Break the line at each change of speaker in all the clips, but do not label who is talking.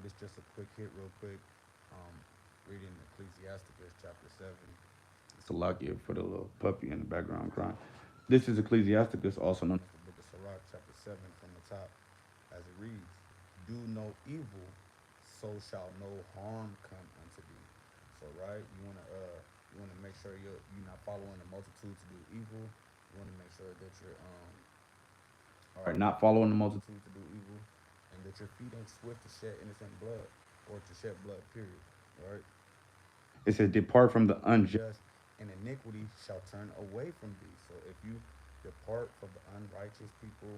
This just a quick hit, real quick. Um, Reading Ecclesiasticus chapter 7. Salakia for the little puppy in the background crying. This is Ecclesiasticus, also known as the book of Sirach, chapter 7, from the top, as it reads: Do no evil, so shall no harm come unto thee. So, right, you wanna make sure you're not following the multitude to do evil. You wanna make sure that you're all right, not following the multitude to do evil, and that your feet ain't swift to shed innocent blood, or to shed blood. Period. All right. It says, "Depart from the unjust, and iniquity shall turn away from thee." So if you depart from the unrighteous people,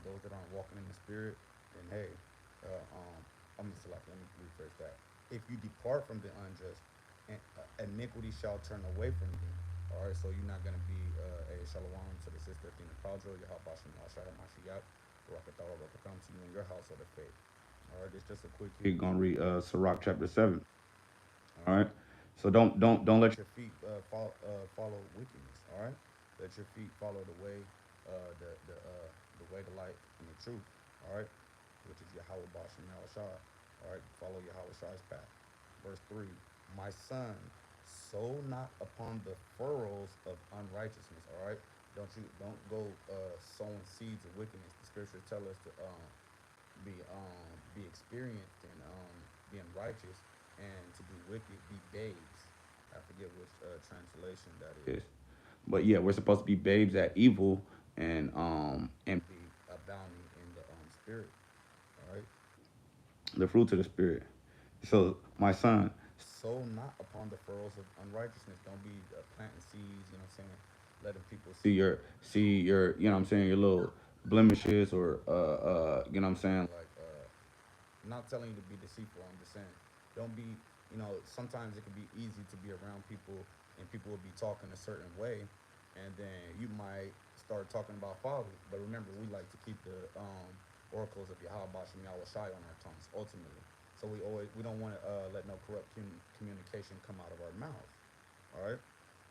those that aren't walking in the spirit, then hey, I'm just like, let me rephrase that. If you depart from the unjust, and iniquity shall turn away from thee. All right, so you're not gonna be a shalom to the sister Athena Padro, Yahabashim Yashara Mashiach, Barakatah, Barakatam to you and your household of faith. All right, it's just a quick. You're gonna read Sirach chapter 7. All right. So don't let your feet follow wickedness. All right. Let your feet follow the way, the way, the light, and the truth. All right. Which is Yahweh Bash and Yahweh. All right. Follow Yahweh Shai's path. Verse 3: My son, sow not upon the furrows of unrighteousness. All right. Don't go sowing seeds of wickedness. The scriptures tell us to be experienced in being righteous, and to do wicked be babes. I forget which translation that is, but yeah, we're supposed to be babes at evil, and be abounding in the spirit. All right, the fruits of the spirit. So my son, sow not upon the furrows of unrighteousness. Don't be planting seeds. You know what I'm saying? Letting people see your you know what I'm saying, your little blemishes, or you know what I'm saying, like I'm not telling you to be deceitful. I'm just saying, don't be. Sometimes it can be easy to be around people, and people will be talking a certain way, and then you might start talking about folly. But remember, we like to keep the oracles of Yahweh Bashim Yahweh Shai on our tongues, ultimately. So we don't want to let no corrupt communication come out of our mouth. All right.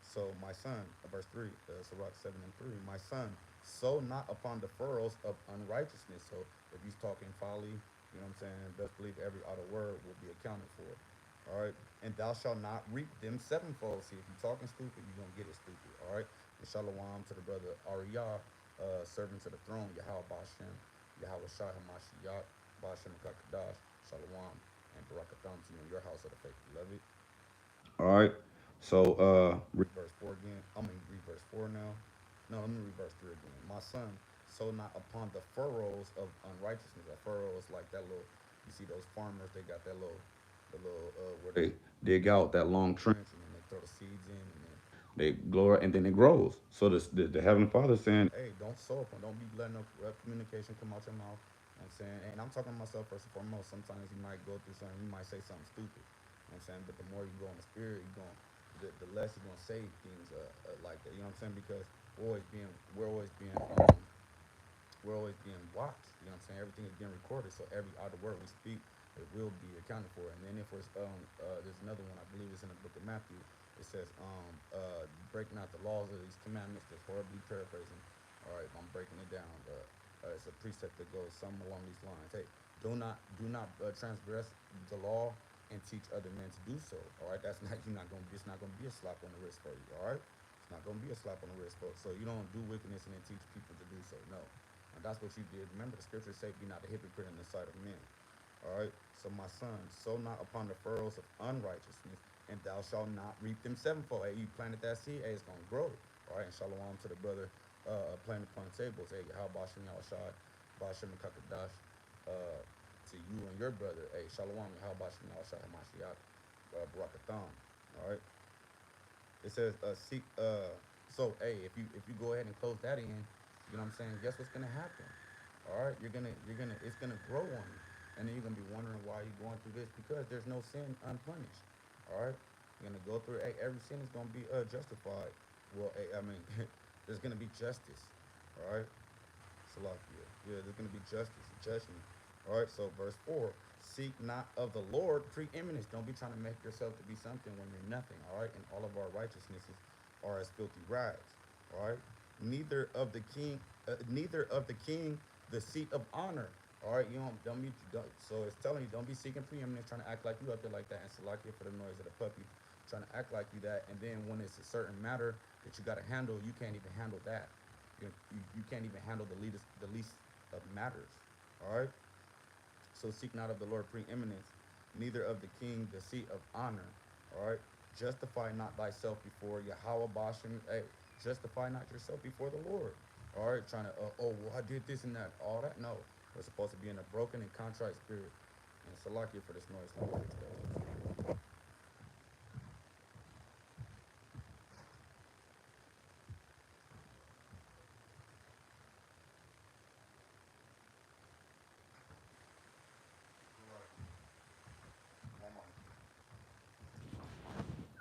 So my son, verse 3, Sirach 7 and 3, my son, sow not upon the furrows of unrighteousness. So if he's talking folly, you know what I'm saying, best believe every other word will be accounted for. All right. And thou shalt not reap them sevenfold. See, if you're talking stupid, you're going to get it stupid. All right. And shalom to the brother Ariyah, servant to the throne, Yahweh Bashem, Yahweh Shai Hamashiach, Bashem Kakadash, shalom, and barakatham to you and your house of the faith, beloved. All right. So read verse 4 again. I'm gonna read verse 4 now. No, let me read verse 3 again. My son, sow not upon the furrows of unrighteousness. A furrow is like that little. You see those farmers? They got that little, the little where they dig out that long trench, and then they throw the seeds in, and then they grow, and then it grows. So the Heavenly Father saying, hey, don't sow upon, don't be letting no communication come out your mouth. You know what I'm saying, and I'm talking to myself first and foremost. Sometimes you might go through something, you might say something stupid. You know what I'm saying, but the more you go in the spirit, you going the less you're gonna say things like that. You know what I'm saying? Because we're always being we're always being we're always being watched. You know what I'm saying? Everything is being recorded, so every other word we speak, it will be accounted for. And then if there's another one, I believe it's in the book of Matthew. It says, break not the laws of these commandments. Just horribly paraphrasing. All right, I'm breaking it down. It's a precept that goes some along these lines. Hey, do not transgress the law and teach other men to do so. All right, that's not you're not gonna. It's not gonna be a slap on the wrist for you. All right, it's not gonna be a slap on the wrist for. So you don't do wickedness and then teach people to do so. No, and that's what you did. Remember, the scriptures say, "Be not a hypocrite in the sight of men." All right. So my son, sow not upon the furrows of unrighteousness, and thou shalt not reap them sevenfold. Hey, you planted that seed, hey, it's gonna grow. All right. And shalom to the brother planted upon tables. Hey, how Bashim Yahshai, Bashim Kakadash, to you and your brother. Hey, shalom, how Bashim Yahshai Hamashiach, Barakatham. All right. It says, seek. So hey, if you go ahead and close that in, you know what I'm saying. Guess what's gonna happen? All right, you're gonna it's gonna grow on you, and then you're gonna be wondering why you're going through this, because there's no sin unpunished. All right, you're gonna go through. Hey, every sin is gonna be justified. Well, hey, I mean, there's gonna be justice. All right, Salakia. Yeah, there's gonna be justice, judgment. All right, so verse 4: Seek not of the Lord preeminence. Don't be trying to make yourself to be something when you're nothing. All right, and all of our righteousnesses are as filthy rags. All right, neither of the king the seat of honor. All right, you don't be so it's telling you don't be seeking preeminence, trying to act like you up there like that, and Salakia for the noise of the puppy, trying to act like you that, and then when it's a certain matter that you got to handle, you can't even handle that. You can't even handle the least of matters. All right, so seek not of the Lord preeminence, neither of the king the seat of honor. All right, justify not thyself before Yahweh Bashim. Hey, justify not yourself before the Lord. All right, trying to oh well I did this and that, all that. No, we're supposed to be in a broken and contrite spirit. And Salakia for this noise. Let me fix that.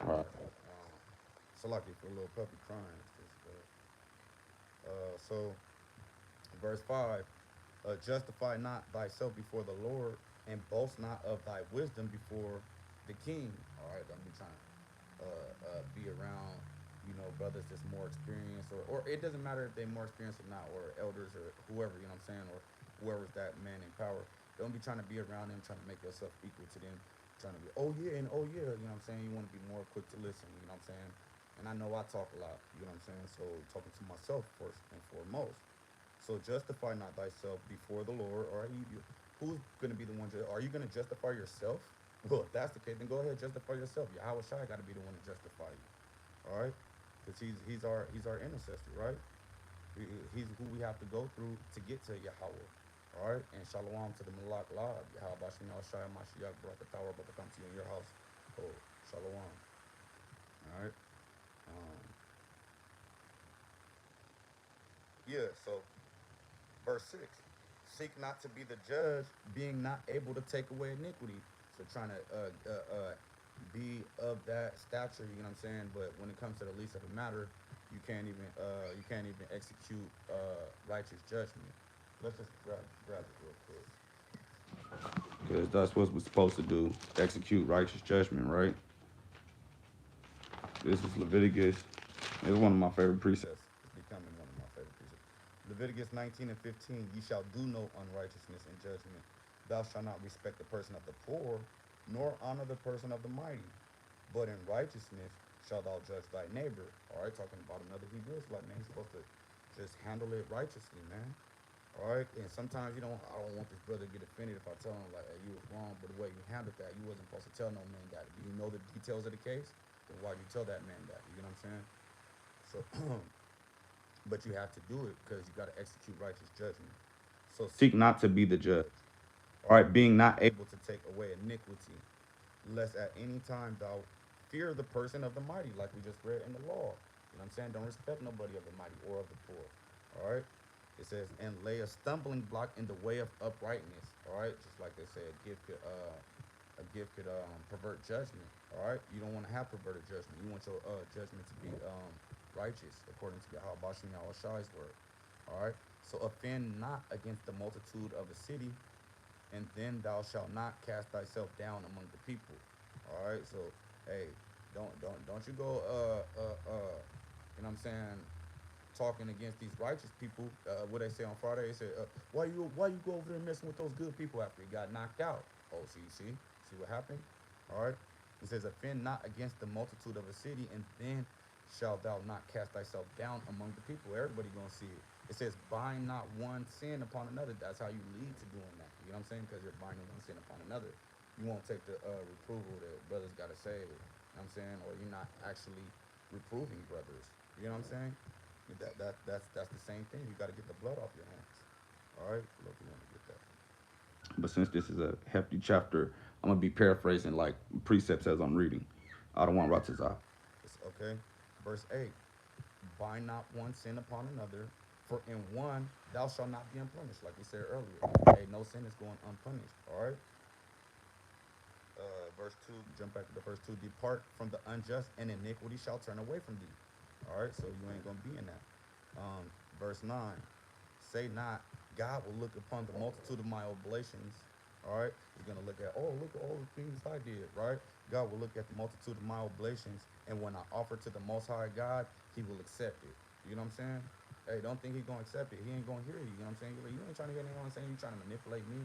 All right. Salakia for a little puppy crying. So verse 5, justify not thyself before the Lord, and boast not of thy wisdom before the king. All right, don't be trying to be around, brothers that's more experienced, or it doesn't matter if they're more experienced or not, or elders or whoever, you know what I'm saying, or whoever's that man in power. Don't be trying to be around them, trying to make yourself equal to them, trying to be, oh yeah, and oh yeah, you know what I'm saying? You want to be more quick to listen, you know what I'm saying? And I know I talk a lot, you know what I'm saying? So talking to myself first and foremost. So justify not thyself before the Lord, or who's going to be the one? Are you going to justify yourself? Well, if that's the case, then go ahead justify yourself. Yahweh Shai got to be the one to justify you. All right, because he's our intercessor, right? He's who we have to go through to get to Yahweh. All right, and shalom to the Malak Lab. Yahweh Bashim Shai Mashiach brought the tower about to come to you in your house. Oh, shalom. All right. Um, yeah. So verse 6, seek not to be the judge, being not able to take away iniquity. So trying to be of that stature, you know what I'm saying? But when it comes to the least of the matter, you can't even execute righteous judgment. Let's just grab it real quick. Because that's what we're supposed to do, execute righteous judgment, right? This is Leviticus. It's one of my favorite precepts. It's becoming one of my favorite precepts. Leviticus 19 and 15. Ye shall do no unrighteousness in judgment. Thou shalt not respect the person of the poor, nor honor the person of the mighty. But in righteousness shalt thou judge thy neighbor. All right, talking about another Hebrew Israelite, man. He's supposed to just handle it righteously, man. All right, and sometimes I don't want this brother to get offended if I tell him like, hey, you was wrong, but the way you handled that, you wasn't supposed to tell no man that. Do you know the details of the case? Then why you tell that man that? You know what I'm saying? So, but you have to do it because you got to execute righteous judgment. So seek not to be the judge. All right, being not able to take away iniquity, lest at any time thou fear the person of the mighty, like we just read in the law. You know what I'm saying? Don't respect nobody of the mighty or of the poor. All right. It says, and lay a stumbling block in the way of uprightness. All right, just like they say, a gift could pervert judgment. All right, you don't want to have perverted judgment. You want your judgment to be righteous according to Yahweh Bashim Yahweh Shai's word. All right, so offend not against the multitude of the city, and then thou shalt not cast thyself down among the people. All right, so hey, don't you go you know what I'm saying, talking against these righteous people. What they say on Friday, they say, why you go over there messing with those good people after he got knocked out? Oh, see what happened? All right. It says, offend not against the multitude of a city, and then shalt thou not cast thyself down among the people. Everybody gonna see it. It says, bind not one sin upon another. That's how you lead to doing that. You know what I'm saying? Because you're binding one sin upon another. You won't take the reproval that brothers gotta say. You know what I'm saying? Or you're not actually reproving brothers. You know what I'm saying? That's the same thing. You got to get the blood off your hands. All right, look, you want to get that. But since this is a hefty chapter, I'm gonna be paraphrasing like precepts as I'm reading. I don't want Ratazah. It's okay. Verse 8: bind not one sin upon another, for in one thou shalt not be unpunished. Like we said earlier, hey, no sin is going unpunished. All right. Verse 2, jump back to the verse 2. Depart from the unjust, and iniquity shall turn away from thee. All right, so you ain't gonna be in that. um, Verse 9, say not, God will look upon the multitude of my oblations. All right, he's gonna look at, oh, look at all the things I did. Right, God will look at the multitude of my oblations, and when I offer to the Most High God, He will accept it. You know what I'm saying? Hey, don't think he gonna accept it. He ain't gonna hear you. You know what I'm saying? Like, you ain't trying to hear anyone saying you trying to manipulate me.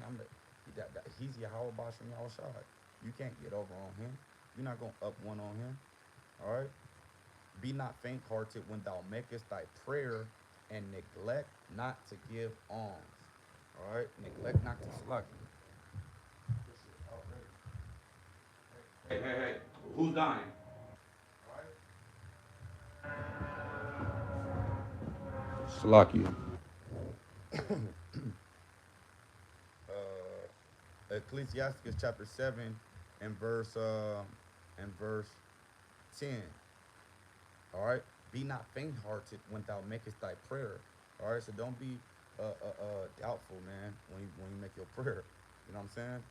He's Yahweh Bashim Yahushai. You can't get over on him. You're not gonna up one on him. All right. Be not faint hearted when thou makest thy prayer, and neglect not to give alms. All right. Neglect not to slack. Hey, hey, hey. Who's dying? All right. Salakia. Ecclesiasticus chapter 7 and verse 10. All right. Be not faint hearted when thou makest thy prayer. All right. So don't be doubtful, man, when you make your prayer. You know what I'm saying?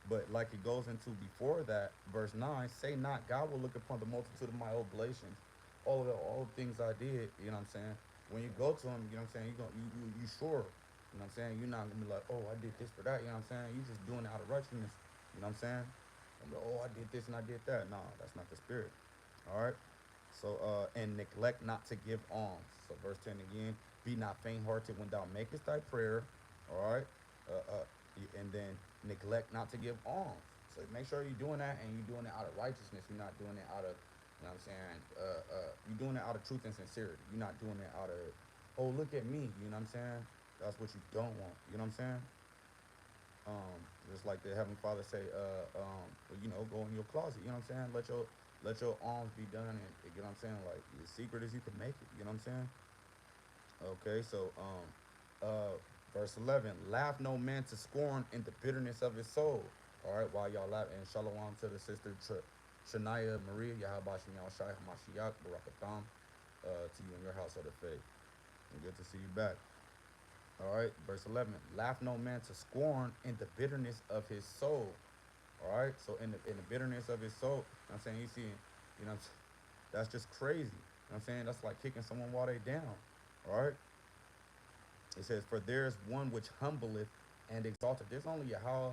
But like it goes into before that, verse 9, say not, God will look upon the multitude of my oblations, all the things I did, you know what I'm saying? When you go to him, you know what I'm saying, you sure. You know what I'm saying? You're not gonna be like, oh, I did this for that, you know what I'm saying? You just doing it out of righteousness, you know what I'm saying? I'm like, oh, I did this and I did that. No, that's not the spirit. All right. So and neglect not to give alms. So verse 10 again, be not faint hearted when thou makest thy prayer. All right. And then neglect not to give alms. So make sure you're doing that and you're doing it out of righteousness. You're not doing it out of, you know what I'm saying? You're doing it out of truth and sincerity. You're not doing it out of, oh, look at me. You know what I'm saying? That's what you don't want. You know what I'm saying? Um, just like the Heavenly Father say, go in your closet. You know what I'm saying? Let your alms be done, and you know what I'm saying. Like as secret as you can make it. You know what I'm saying? Okay, so verse 11: laugh no man to scorn in the bitterness of his soul. All right, while y'all laugh, and shalom to the sister Shania Maria Yahabashim Yahshai Hamashiach Barakatam to you and your household of faith. And good to see you back. All right, verse 11: laugh no man to scorn in the bitterness of his soul. All right, so in the bitterness of his soul, you know what I'm saying, you see, you know, that's just crazy. You know what I'm saying? That's like kicking someone while they down. All right, it says, for there is one which humbleth and exalteth. There's only Yahweh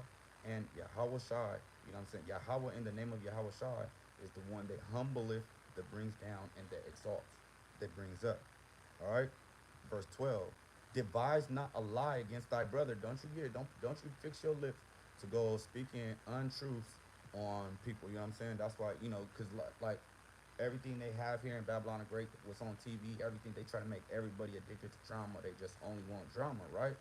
and Yahweh Shai. You know what I'm saying? Yahweh in the name of Yahweh Shai is the one that humbleth, that brings down, and that exalts, that brings up. All right, verse 12: devise not a lie against thy brother. Don't you get it? Don't you fix your lips to go speaking untruths on people. You know what I'm saying? That's why, because like everything they have here in Babylon the Great, what's on TV, everything, they try to make everybody addicted to drama. They just only want drama, right?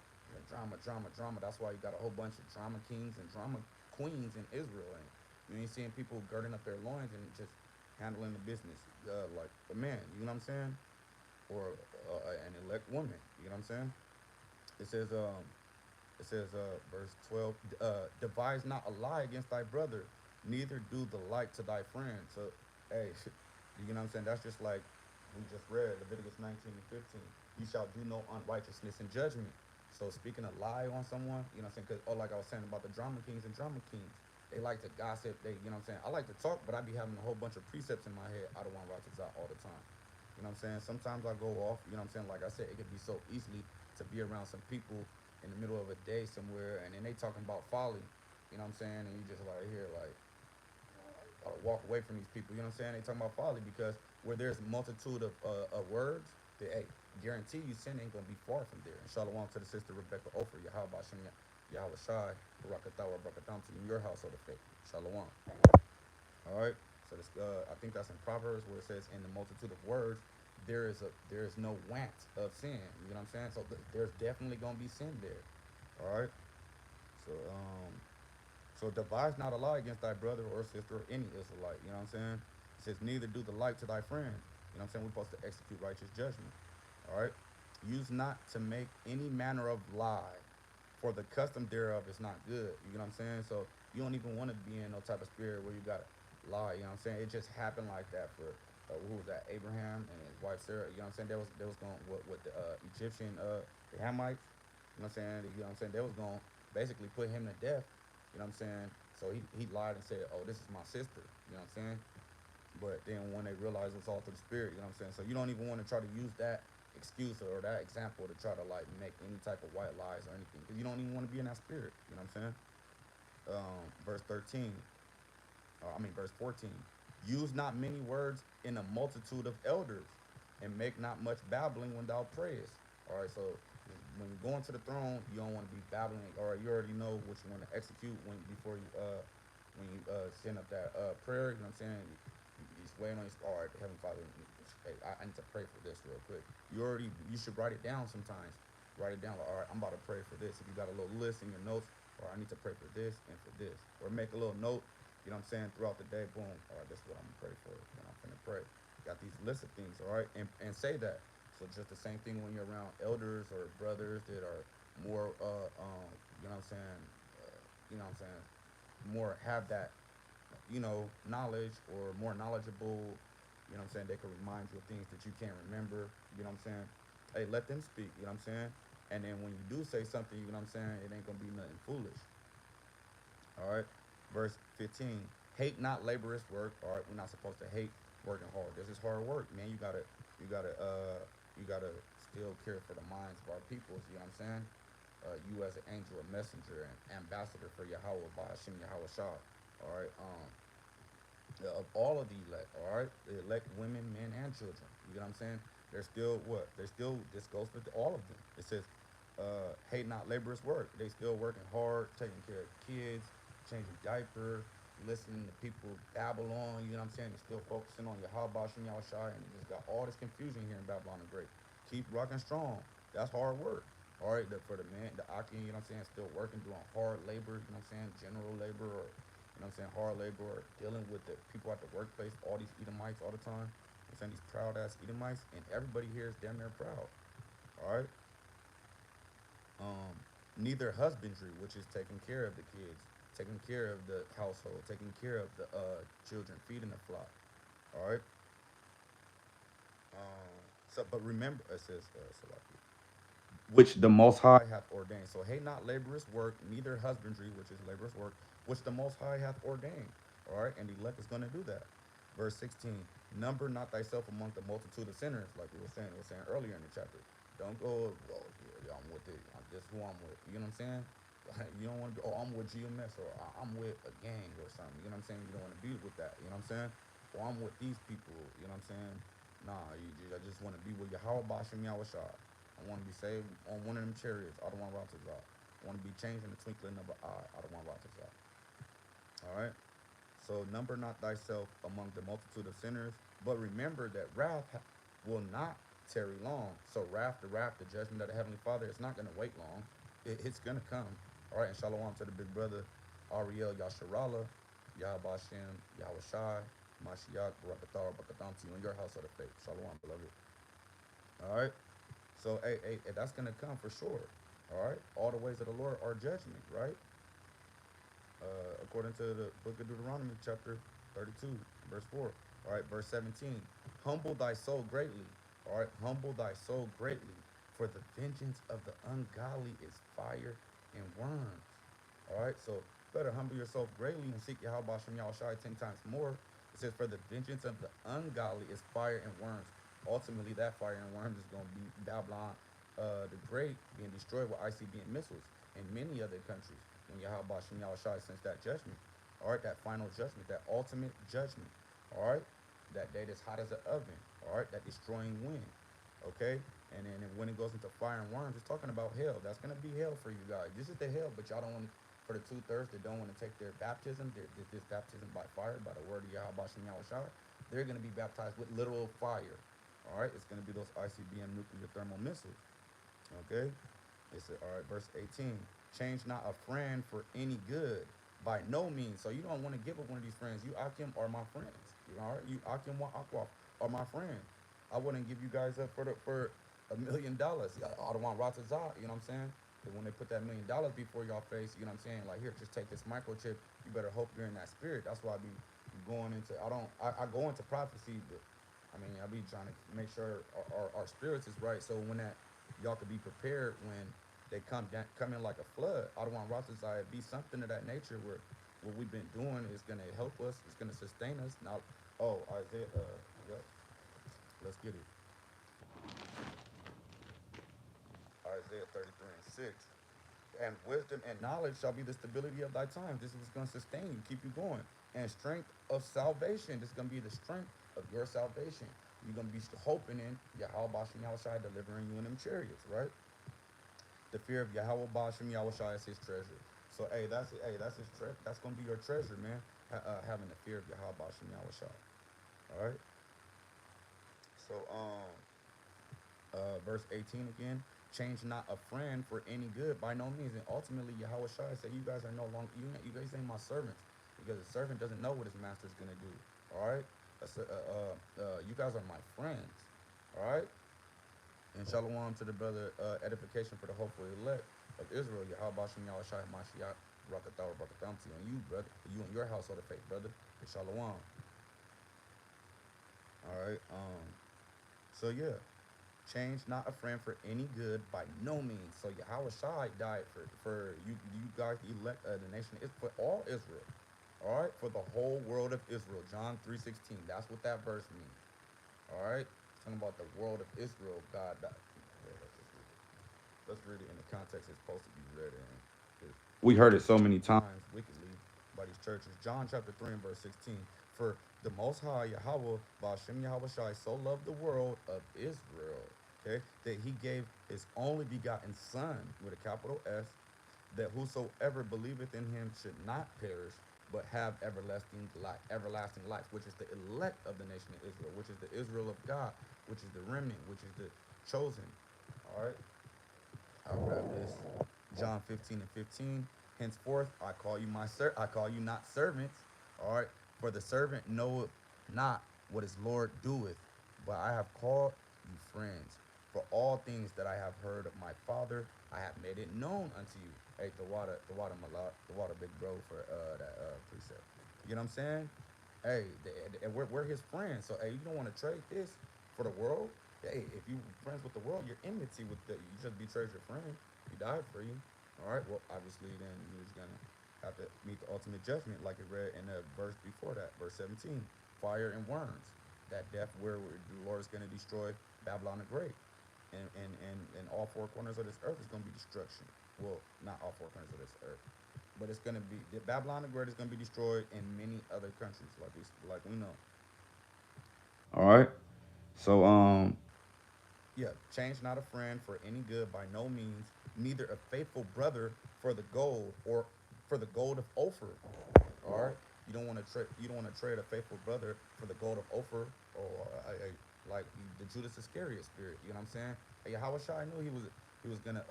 Drama, drama, drama. That's why you got a whole bunch of drama kings and drama queens in Israel, and you ain't seeing people girding up their loins and just handling the business like a man. You know what I'm saying? Or an elect woman. You know what I'm saying? It says, verse 12, devise not a lie against thy brother, neither do the like to thy friend. So, hey, you know what I'm saying? That's just like we just read Leviticus 19 and 15. You shall do no unrighteousness in judgment. So, speaking a lie on someone, you know what I'm saying? Because, like I was saying about the drama kings and drama kings, they like to gossip. You know what I'm saying? I like to talk, but I be having a whole bunch of precepts in my head. I don't want righteous out all the time. You know what I'm saying? Sometimes I go off, you know what I'm saying? Like I said, it could be so easily to be around some people in the middle of a day somewhere, and then they talking about folly, you know what I'm saying? And you just like here, like, gotta walk away from these people, you know what I'm saying? They talking about folly because where there's a multitude of words, that, hey, guarantee you sin ain't gonna be far from there. And shalom to the sister Rebecca Ofer, Yahweh Shem Yahweh Shai, Barakatawa, Barakatam to you in your household of faith. Shalom. All right. So this, I think that's in Proverbs where it says, "In the multitude of words, there is no want of sin." You know what I'm saying? So there's definitely gonna be sin there. All right. So devise not a lie against thy brother or sister or any Israelite. You know what I'm saying? It says, "Neither do the like to thy friend." You know what I'm saying? We're supposed to execute righteous judgment. All right. Use not to make any manner of lie, for the custom thereof is not good. You know what I'm saying? So you don't even want to be in no type of spirit where you got to lie. You know what I'm saying? It just happened like that for who was that? Abraham and his wife Sarah. You know what I'm saying? They was going with the Egyptian the Hamites. You know what I'm saying? You know what I'm saying? They was going to basically put him to death. You know what I'm saying? So he lied and said, "Oh, this is my sister." You know what I'm saying? But then when they realize it's all through the spirit, you know what I'm saying? So you don't even want to try to use that excuse or that example to try to like make any type of white lies or anything, because you don't even want to be in that spirit. You know what I'm saying? Verse 13. Verse 14. Use not many words in a multitude of elders, and make not much babbling when thou prayest. All right, so when you're going to the throne, you don't want to be battling. All right, you already know what you want to execute before you when you send up that prayer. You know what I'm saying? You just waiting on your. All right, Heavenly Father, hey, I need to pray for this real quick. You should write it down sometimes. Write it down. Like, all right, I'm about to pray for this. If you got a little list in your notes, or I need to pray for this and for this, or make a little note. You know what I'm saying? Throughout the day, boom. All right, this is what I'm gonna pray for. And I'm gonna pray. Got these lists of things. All right, and say that. So just the same thing when you're around elders or brothers that are more, you know what I'm saying, you know what I'm saying, more have that, knowledge or more knowledgeable. You know what I'm saying? They can remind you of things that you can't remember. You know what I'm saying? Hey, let them speak. You know what I'm saying? And then when you do say something, you know what I'm saying, it ain't gonna be nothing foolish. All right. Verse 15. Hate not laborious work. All right. We're not supposed to hate working hard. This is hard work, man. You gotta still care for the minds of our peoples. You know what I'm saying? You as an angel, a messenger, and ambassador for Yahweh by Hashem Yahweh Shah. All right. Of all of the elect, all right, the elect women, men, and children. You know what I'm saying? They're still what? They're still. This goes for all of them. It says, "Hate not laborers' work." They still working hard, taking care of kids, changing diaper, listening to people Babylon. You know what I'm saying? They're still focusing on Yahweh Shem Yahushai, and you just got all this confusion here in Babylon the Great. Keep rocking strong. That's hard work. All right, for the man, the Akin, you know what I'm saying, still working, doing hard labor, you know what I'm saying, general labor, or you know what I'm saying, hard labor, or dealing with the people at the workplace, all these Edomites all the time. I'm saying these proud ass Edomites, and everybody here is damn near proud. All right. Um, Neither husbandry, which is taking care of the kids, taking care of the household, taking care of the children, feeding the flock. All right. But remember, it says, which the Most High hath ordained. So, hey, not laborious work, neither husbandry, which is laborious work, which the Most High hath ordained. All right, and the elect is going to do that. Verse 16, number not thyself among the multitude of sinners, like we were saying earlier in the chapter. Don't go, oh, yeah, I'm with it. I'm just who I'm with. You know what I'm saying? You don't want to be, oh, I'm with GMS, or I'm with a gang or something. You know what I'm saying? You don't want to be with that. You know what I'm saying? Or I'm with these people. You know what I'm saying? Nah, I just want to be with Yahweh Bashim Yahushua. I want to be saved on one of them chariots. I don't want Ratazah. I want to be changed in the twinkling of an eye. I don't want Ratazah. All right? So number not thyself among the multitude of sinners, but remember that wrath will not tarry long. So wrath, the judgment of the Heavenly Father, it's not going to wait long. It's going to come. All right, and shalom to the big brother, Ariel Yasharala, Yahabashem, Yahushai, Mashiach, Barakatar, Barakatam to you in your house of the faith. Shalom, beloved. All right? So, hey, that's going to come for sure. All right? All the ways of the Lord are judgment, right? According to the book of Deuteronomy, chapter 32, verse 4. All right, verse 17. Humble thy soul greatly. All right, humble thy soul greatly, for the vengeance of the ungodly is fire and worms. All right, so better humble yourself greatly and seek Yahweh Shem Yahushai 10 times more. It says, for the vengeance of the ungodly is fire and worms. Ultimately, that fire and worms is going to be Babylon the Great being destroyed with ICBM missiles in many other countries when Yahweh Shem Yahushai sends that judgment. All right, that final judgment, that ultimate judgment. All right, that day that's hot as an oven. All right, that destroying wind. Okay, and then when it goes into fire and worms, it's talking about hell. That's gonna be hell for you guys. This is the hell, but y'all don't want to. For the 2/3 that don't want to take their baptism, this baptism by fire, by the word of Yahweh Shem Yahushua, they're gonna be baptized with literal fire. All right, it's gonna be those ICBM nuclear thermal missiles. Okay, it said, all right, verse 18. Change not a friend for any good, by no means. So you don't want to give up one of these friends. You Akim are my friends. All right, you Akim wa Aqua are my friends. I wouldn't give you guys up for $1 million. I don't want Ratazah, you know what I'm saying? But when they put that $1 million before y'all face, you know what I'm saying? Like, here, just take this microchip. You better hope you're in that spirit. That's why I be going into, I go into prophecy, but I mean, I be trying to make sure our spirits is right. So when that, y'all could be prepared when they come in like a flood. I don't want Ratazah be something of that nature where what we've been doing is going to help us. It's going to sustain us. Now, oh, Isaiah, yep. Let's get it. Isaiah 33 and 6. And wisdom and knowledge shall be the stability of thy times. This is what's going to sustain you, keep you going. and strength of salvation. This is gonna be the strength of your salvation. You're gonna be hoping in Yahweh Bashim Yahushai delivering you in them chariots, right? The fear of Yahweh Bashim Yahushai is his treasure. So that's his that's gonna be your treasure, man. Having the fear of Yahweh Bashim Yahushai. All right. So verse 18 again. Change not a friend for any good by no means. And ultimately, Yahweh Shai said, you guys are no longer, you guys ain't my servants. Because a servant doesn't know what his master's going to do. All right? You guys are my friends. All right? And shalom to the brother, edification for the hopeful elect of Israel. Yahweh Bashim Yahweh Shai Mashiach, Rakatawa, Rakatamti on you, brother. You and your household of faith, brother. And shalom. All right? So yeah. Change not a friend for any good by no means. So Yahweh Shai died for you guys elect the nation is for all Israel. All right, for the whole world of Israel. John 3:16. That's what that verse means. All right, it's talking about the world of Israel. God died. Yeah, let's read it in the context it's supposed to be read in. We heard it so many times wickedly by these churches. John chapter 3 and verse 16. For the Most High Yahweh, Bashem Yahweh Shai, so loved the world of Israel, okay, that he gave his only begotten Son with a capital S, that whosoever believeth in him should not perish, but have everlasting life, which is the elect of the nation of Israel, which is the Israel of God, which is the remnant, which is the chosen. All right, I'll grab this. John 15 and 15. Henceforth, I call you not servants. All right, for the servant knoweth not what his Lord doeth, but I have called you friends. For all things that I have heard of my Father, I have made it known unto you. Hey, the water, malak, the water, big bro, for that precept. You know what I'm saying? Hey, we're his friends. So hey, you don't want to trade this for the world. Hey, if you friends with the world, you're enmity with the. You just betrayed your friend. He died for you. All right. Well, obviously, then you're just gonna have to meet the ultimate judgment, like it read in the verse before that, verse 17. Fire and worms. That death where the Lord is gonna destroy Babylon the Great, and all four corners of this earth is gonna be destruction. Well, not all four corners of this earth, but it's gonna be Babylon the Great is gonna be destroyed in many other countries, like we know. All right. So yeah, change not a friend for any good by no means, neither a faithful brother for the gold or for the gold of Ophir. All right, you don't want to trade a faithful brother for the gold of Ophir or like the Judas Iscariot spirit. You know what I'm saying? Hey, Yahweh Shai knew he was gonna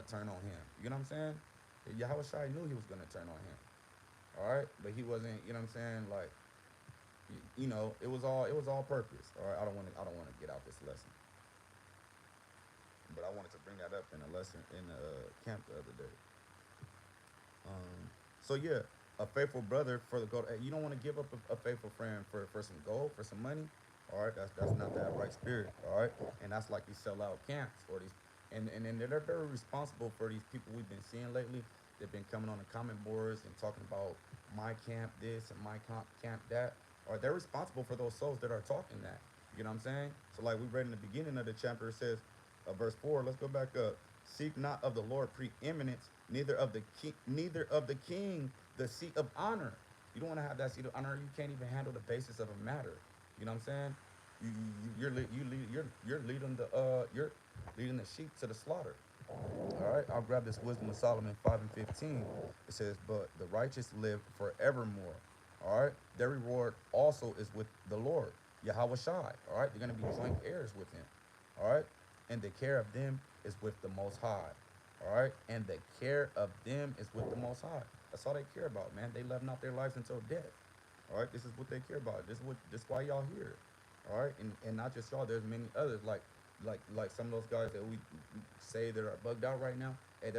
turn on him. You know what I'm saying? Yahweh Shai knew he was gonna turn on him. All right, but he wasn't. You know what I'm saying? Like it was all purpose. All right, I don't want to get out this lesson, but I wanted to bring that up in a lesson in camp the other day. So yeah, a faithful brother for the gold. Hey, you don't want to give up a faithful friend for some gold, for some money. All right, that's not that right spirit. All right, and that's like these sellout camps or these, and then they're very responsible for these people we've been seeing lately. They've been coming on the comment boards and talking about my camp this and my camp that. Or they're responsible for those souls that are talking that. You know what I'm saying? So like we read in the beginning of the chapter, it says, verse 4. Let's go back up. Seek not of the Lord preeminence, neither of the king the seat of honor. You don't want to have that seat of honor. You can't even handle the basis of a matter. You know what I'm saying? You're leading the sheep to the slaughter. All right, I'll grab this wisdom of Solomon 5 and 15. It says, "But the righteous live forevermore." All right, their reward also is with the Lord, Yahweh Shai. All right, they're gonna be joint heirs with Him. All right, and the care of them is with the Most High. All right, and the care of them is with the Most High. That's all they care about, man. They love not their lives until death. All right, this is what they care about. This is why y'all here. All right, and not just y'all. There's many others like some of those guys that we say that are bugged out right now. Hey,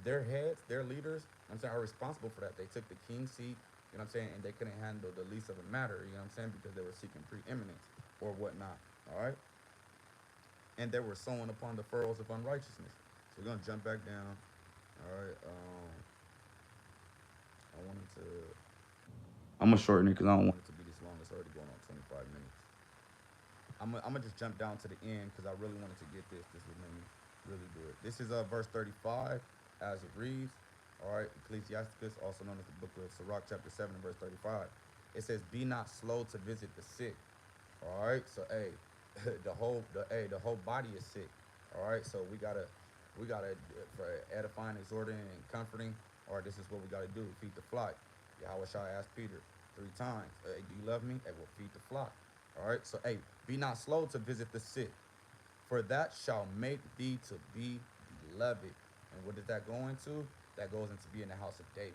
their heads, their leaders. I'm saying are responsible for that. They took the king's seat. You know what I'm saying, and they couldn't handle the least of a matter. You know what I'm saying, because they were seeking preeminence or whatnot. All right, and they were sowing upon the furrows of unrighteousness. So we're gonna jump back down. All right. I wanted to. I'm gonna shorten it because I don't want it to be this long. It's already going on 25 minutes. I'm gonna just jump down to the end because I really wanted to get this. This would make me really do it. This is verse 35 as it reads. All right, Ecclesiasticus, also known as the book of Sirach, chapter 7, verse 35. It says, "Be not slow to visit the sick." All right, so hey, the whole body is sick. All right, so we gotta for edifying, exhorting, and comforting. All right, this is what we gotta do: feed the flock. Yahweh Shai asked Peter 3 times, "Do you love me?" Hey, well, feed the flock. All right, so hey, be not slow to visit the sick, for that shall make thee to be beloved. And what does that go into? That goes into being the house of David.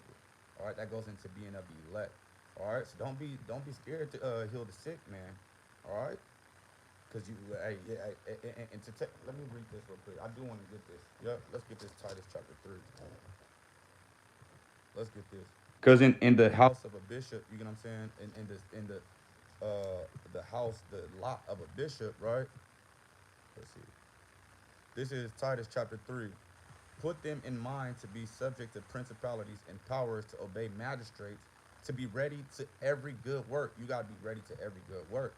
All right, that goes into being of the elect. All right, so don't be scared to heal the sick, man. All right, because you, hey, yeah, and to take, let me read this real quick. I do want to get this. Yep, let's get this Titus chapter 3. Let's get this. Because in the house of a bishop, you know what I'm saying? In the house, the lot of a bishop, right? Let's see. This is Titus chapter 3. Put them in mind to be subject to principalities and powers, to obey magistrates, to be ready to every good work. You got to be ready to every good work.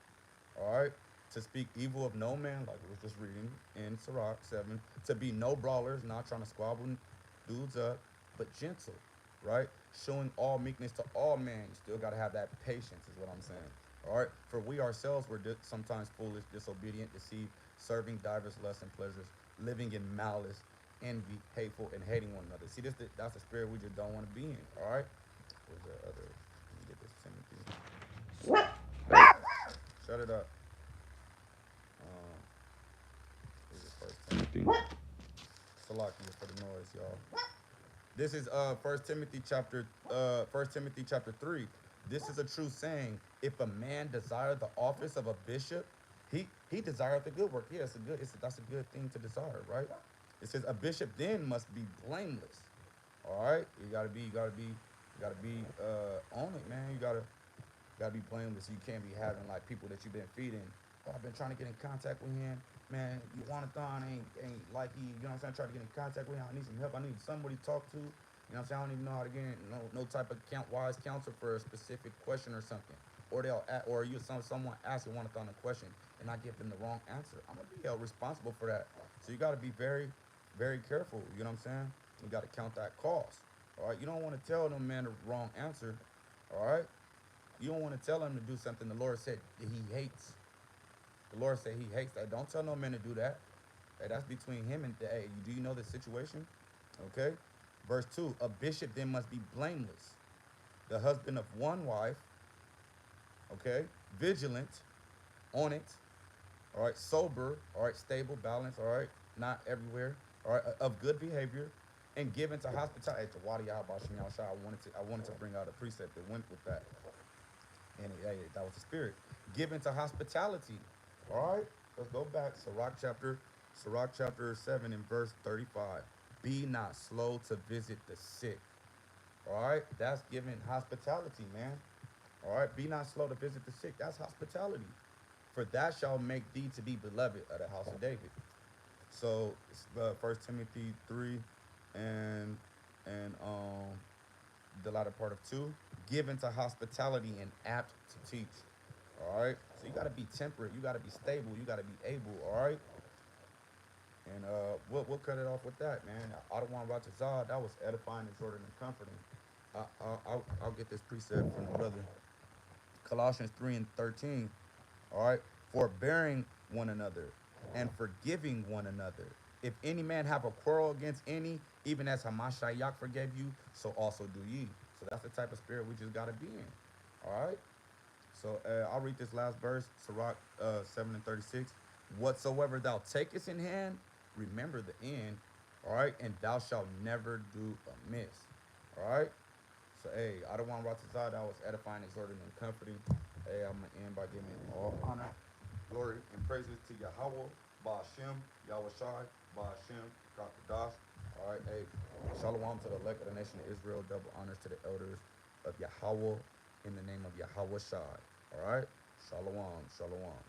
All right? To speak evil of no man, like we was just reading in Sirach 7. To be no brawlers, not trying to squabble dudes up, but gentle, right? Showing all meekness to all men. You still got to have that patience, is what I'm saying. All right? For we ourselves were sometimes foolish, disobedient, deceived, serving divers lusts and pleasures, living in malice, envy, hateful, and hating one another. See, that's the spirit we just don't want to be in. All right. Where's the other? Let me get this Timothy. Hey, shut it up. Um, this is First Timothy. Salakia for the noise, y'all. This is First Timothy chapter 3. This is a true saying. If a man desire the office of a bishop, he desireth the good work. Yeah, that's a good thing to desire, right? It says a bishop then must be blameless. All right, you gotta be on it, man. You gotta be blameless. You can't be having like people that you've been feeding. Oh, I've been trying to get in contact with him, man. You want a thon ain't like he, you know what I'm saying? Try to get in contact with him. I need some help. I need somebody to talk to. You know what I'm saying? I don't even know how to get in, no type of wise counsel for a specific question or something. Or someone asks you want to throw a question and I give them the wrong answer. I'm gonna be held responsible for that. So you gotta be very, very careful. You know what I'm saying? You gotta count that cost. All right. You don't want to tell no man the wrong answer. All right. You don't want to tell him to do something the Lord said that he hates. The Lord said he hates that. Don't tell no man to do that. Hey, that's between him and, hey, do you know the situation? Okay. Verse 2, a bishop then must be blameless, the husband of one wife, okay, vigilant, on it, all right, sober, all right, stable, balanced, all right, not everywhere, all right, of good behavior, and given to hospitality. To Wadi Abashim Yahshua, I wanted to bring out a precept that went with that. And that was the spirit. Given to hospitality. All right, let's go back. Sirach chapter 7 and verse 35. Be not slow to visit the sick. All right, that's giving hospitality, man. All right, be not slow to visit the sick. That's hospitality. For that shall make thee to be beloved of the house of David. So, First Timothy 3 and the latter part of 2, given to hospitality and apt to teach. All right. So you got to be temperate. You got to be stable. You got to be able. All right. And we'll cut it off with that, man. Adawan Ratazah, that was edifying, exhorting, and comforting. I'll get this precept from the brother. Colossians 3 and 13. All right. Forbearing one another and forgiving one another. If any man have a quarrel against any, even as Hamashiach forgave you, so also do ye. So that's the type of spirit we just got to be in. All right. So I'll read this last verse, Sirach 7 and 36. Whatsoever thou takest in hand, remember the end, all right? And thou shalt never do amiss, all right? So, hey, I don't want Ratazah, that was edifying, exhorting, and comforting. Hey, I'm going to end by giving all honor, glory, and praises to Yahweh, Ba'ashem, Yahweh Shai, Ba'ashem, Kakadash. All right, hey, shalom to the elect of the nation of Israel, double honors to the elders of Yahweh in the name of Yahweh Shai. All right, shalom, shalom.